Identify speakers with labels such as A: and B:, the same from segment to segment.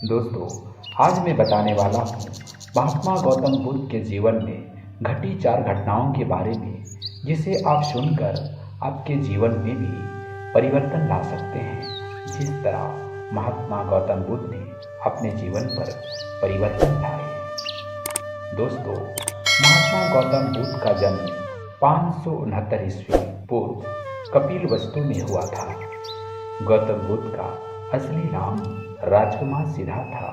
A: दोस्तों, आज मैं बताने वाला हूँ महात्मा गौतम बुद्ध के जीवन में घटी 4 घटनाओं के बारे में, जिसे आप सुनकर आपके जीवन में भी परिवर्तन ला सकते हैं, जिस तरह महात्मा गौतम बुद्ध ने अपने जीवन पर परिवर्तन लाए। दोस्तों, महात्मा गौतम बुद्ध का जन्म 569 ईस्वी पूर्व कपिलवस्तु में हुआ था। गौतम बुद्ध का असली नाम राजकुमार सिद्धार्थ था।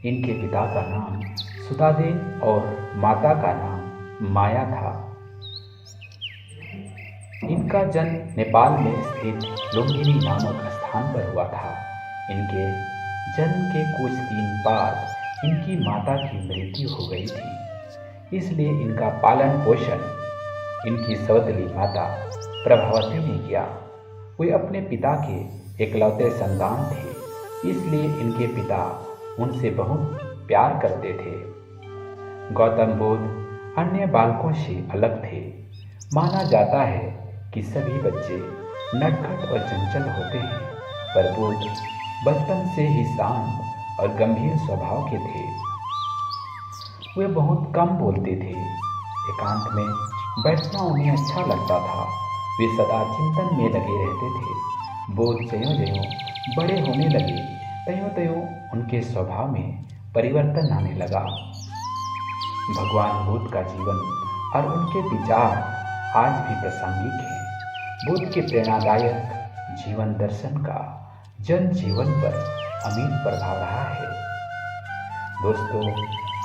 A: इनके पिता का नाम सुदादेव और माता का नाम माया था। इनका जन्म नेपाल में स्थित लुम्बिनी नामक स्थान पर हुआ था। इनके जन्म के कुछ दिन बाद इनकी माता की मृत्यु हो गई थी, इसलिए इनका पालन पोषण इनकी सौतेली माता प्रभावती ने किया। वे अपने पिता के इकलौते संतान थे, इसलिए इनके पिता उनसे बहुत प्यार करते थे। गौतम बुद्ध अन्य बालकों से अलग थे। माना जाता है कि सभी बच्चे नटखट और चंचल होते हैं, पर बुद्ध बचपन से ही शांत और गंभीर स्वभाव के थे। वे बहुत कम बोलते थे। एकांत में बैठना उन्हें अच्छा लगता था। वे सदा चिंतन में लगे रहते थे। बुद्ध ज्यों-ज्यों बड़े होने लगे, त्यों-त्यों उनके स्वभाव में परिवर्तन आने लगा। भगवान बुद्ध का जीवन और उनके विचार आज भी प्रासंगिक हैं। बुद्ध के प्रेरणादायक जीवन दर्शन का जन जीवन पर अमिट प्रभाव रहा है। दोस्तों,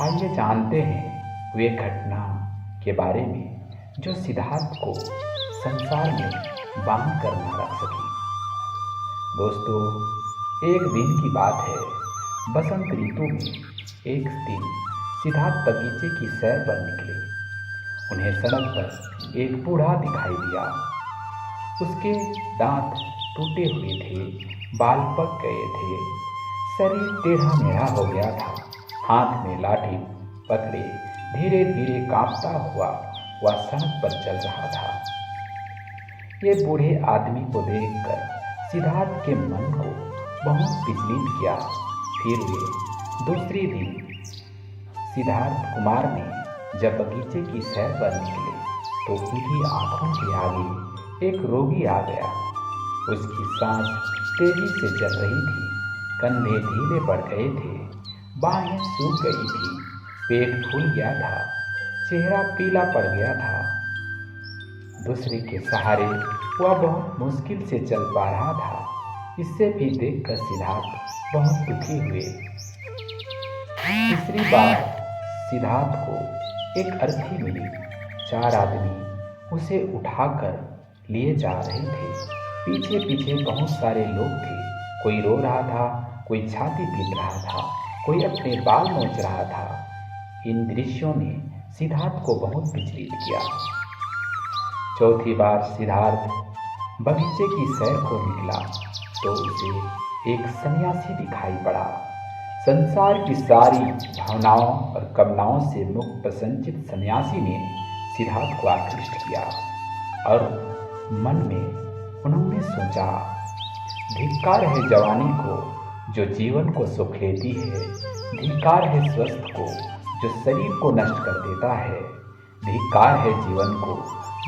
A: आइए जानते हैं वे घटना के बारे में जो सिद्धार्थ को संसार में बांध कर न रख सकी। दोस्तों, एक दिन की बात है। बसंत ऋतु में एक दिन सिद्धार्थ बगीचे की सैर पर निकले। उन्हें सड़क पर एक बूढ़ा दिखाई दिया। उसके दांत टूटे हुए थे, बाल पक गए थे, शरीर टेढ़ा मेढ़ा हो गया था। हाथ में लाठी पकड़े धीरे धीरे कांपता हुआ वह सड़क पर चल रहा था। ये बूढ़े आदमी को देखकर सिद्धार्थ के मन को बहुत विचलित किया। फिर वे दूसरे दिन सिद्धार्थ कुमार ने जब बगीचे की सैर पर निकले तो उनकी आंखों के आगे एक रोगी आ गया। उसकी सांस तेजी से चल रही थी, कंधे ढीले पड़ गए थे, बाहें सूख गई थी, पेट फूल गया था, चेहरा पीला पड़ गया था। दूसरे के सहारे वह बहुत मुश्किल से चल पा रहा था। इससे भी देखकर सिद्धार्थ बहुत दुखी हुए। तीसरी बार सिद्धार्थ को एक अर्थी मिली। 4 आदमी उसे उठाकर लिए जा रहे थे। पीछे पीछे बहुत सारे लोग थे। कोई रो रहा था, कोई छाती पीट रहा था, कोई अपने बाल नोच रहा था। इन दृश्यों ने सिद्धार्थ को बहुत विचलित किया। चौथी बार सिद्धार्थ बगीचे की सैर को निकला तो उसे एक सन्यासी दिखाई पड़ा। संसार की सारी भावनाओं और कामनाओं से मुक्त प्रसन्नचित्त सन्यासी ने सिद्धार्थ को आकृष्ट किया और मन में उन्होंने सोचा, धिक्कार है जवानी को जो जीवन को सुख लेती है, धिक्कार है स्वस्थ को जो शरीर को नष्ट कर देता है, धिक्कार है जीवन को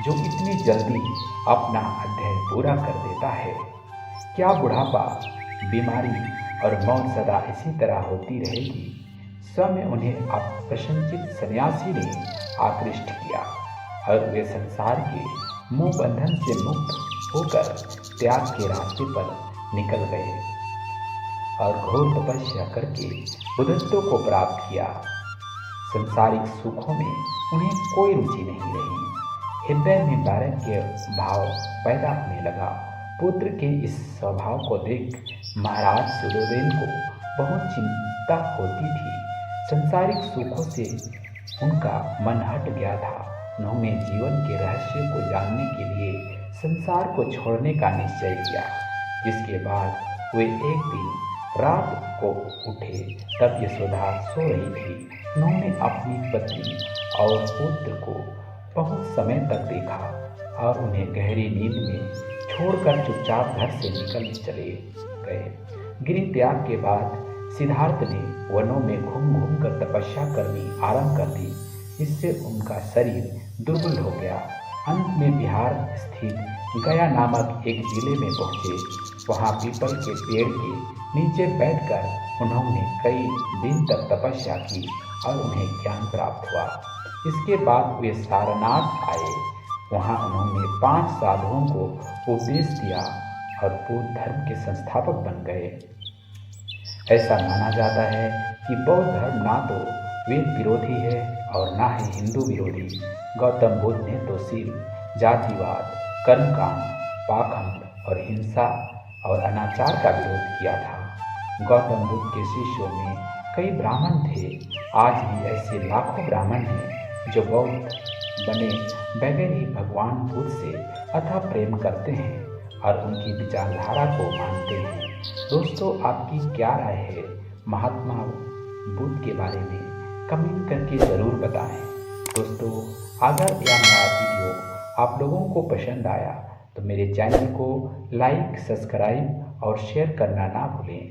A: जो इतनी जल्दी अपना अध्ययन पूरा कर देता है। क्या बुढ़ापा, बीमारी और मौत सदा इसी तरह होती रहेगी? स्वयं उन्हें प्रसन्नचित्त सन्यासी ने आकृष्ट किया और वे संसार के मोह बंधन से मुक्त होकर त्याग के रास्ते पर निकल गए और घोर तपस्या करके बुद्धत्व को प्राप्त किया। संसारिक सुखों में उन्हें कोई रुचि नहीं रही। हृदय में बालक के भाव पैदा होने लगा। पुत्र के इस स्वभाव को देख महाराज सुदोदेव को बहुत चिंता होती थी। संसारिक सुखों से उनका मन हट गया था। उन्होंने जीवन के रहस्य को जानने के लिए संसार को छोड़ने का निश्चय किया। जिसके बाद वे एक दिन रात को उठे तब यशोदा सो रही थी। उन्होंने अपनी पत्नी और पुत्र को बहुत समय तक देखा और उन्हें गहरी नींद में छोड़कर चुपचाप घर से निकल चले गए। गिरि त्याग के बाद सिद्धार्थ ने वनों में घूम घूम कर तपस्या करनी आरंभ कर दी। इससे उनका शरीर दुर्बल हो गया। अंत में बिहार स्थित गया नामक एक जिले में पहुँचे। वहाँ पीपल के पेड़ के नीचे बैठकर उन्होंने कई दिन तक तपस्या की और उन्हें ज्ञान प्राप्त हुआ। इसके बाद वे सारनाथ आए। वहाँ उन्होंने 5 साधुओं को उपदेश दिया और बौद्ध धर्म के संस्थापक बन गए। ऐसा माना जाता है कि बौद्ध धर्म ना तो वेद विरोधी है और ना ही हिंदू विरोधी। गौतम बुद्ध ने तो सिर्फ जातिवाद, कर्मकांड, पाखंड और हिंसा और अनाचार का विरोध किया था। गौतम बुद्ध के शिष्यों में कई ब्राह्मण थे। आज भी ऐसे लाखों ब्राह्मण हैं जो बौद्ध बने बगैर ही भगवान बुद्ध से अथाह प्रेम करते हैं और उनकी विचारधारा को मानते हैं। दोस्तों, आपकी क्या राय है महात्मा बुद्ध के बारे में? कमेंट करके ज़रूर बताएं। दोस्तों, अगर यह मेरा वीडियो आप लोगों को पसंद आया तो मेरे चैनल को लाइक, सब्सक्राइब और शेयर करना ना भूलें।